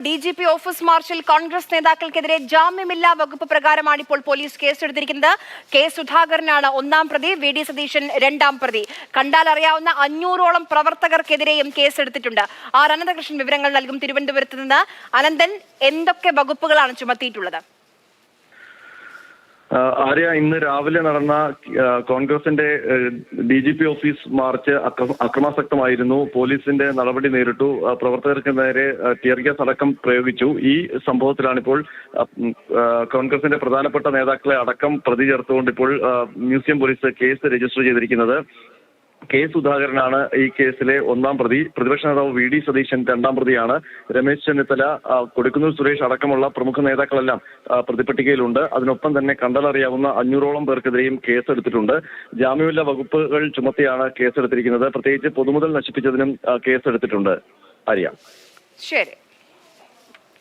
DGP office മാർച്ചിൽ കോൺഗ്രസ് നേതാക്കൾക്കെതിരെ ജാമ്യമില്ലാ വകുപ്പ് പ്രകാരമാണ് ഇപ്പോൾ പോലീസ് കേസെടുത്തിരിക്കുന്നത്. കെ സുധാകരനാണ് ഒന്നാം പ്രതി, VD സതീശൻ രണ്ടാം പ്രതി. കണ്ടാൽ അറിയാവുന്ന 500ഓളം പ്രവർത്തകർക്കെതിരെയും കേസെടുത്തിട്ടുണ്ട്. ആർ അനന്തകൃഷ്ണൻ വിവരങ്ങൾ നൽകും തിരുവനന്തപുരത്ത് നിന്ന്. അനന്തൻ, എന്തൊക്കെ വകുപ്പുകളാണ് ചുമത്തിയിട്ടുള്ളത്? ആര്യ, ഇന്ന് രാവിലെ നടന്ന കോൺഗ്രസിന്റെ DGP ഓഫീസ് മാർച്ച് അക്രമാസക്തമായിരുന്നു. പോലീസിന്റെ നടപടി നേരിട്ടു. പ്രവർത്തകർക്ക് നേരെ ടിയർ ഗ്യാസ് അടക്കം പ്രയോഗിച്ചു. ഈ സംഭവത്തിലാണിപ്പോൾ കോൺഗ്രസിന്റെ പ്രധാനപ്പെട്ട നേതാക്കളെ അടക്കം പ്രതി ചേർത്തുകൊണ്ട് ഇപ്പോൾ മ്യൂസിയം പോലീസ് കേസ് രജിസ്റ്റർ ചെയ്തിരിക്കുന്നത്. കെ സുധാകരനാണ് ഈ കേസിലെ ഒന്നാം പ്രതി. പ്രതിപക്ഷ നേതാവ് VD സതീശൻ രണ്ടാം പ്രതിയാണ്. രമേശ് ചെന്നിത്തല, കൊടിക്കുന്നിൽ സുരേഷ് അടക്കമുള്ള പ്രമുഖ നേതാക്കളെല്ലാം പ്രതിപട്ടികയിലുണ്ട്. അതിനൊപ്പം തന്നെ കണ്ടാലറിയാവുന്ന 500ഓളം പേർക്കെതിരെയും കേസെടുത്തിട്ടുണ്ട്. ജാമ്യമില്ലാ വകുപ്പുകൾ ചുമത്തിയാണ് കേസെടുത്തിരിക്കുന്നത്. പ്രത്യേകിച്ച് പൊതുമുതൽ നശിപ്പിച്ചതിനും കേസെടുത്തിട്ടുണ്ട്. ആര്യ, ശരി.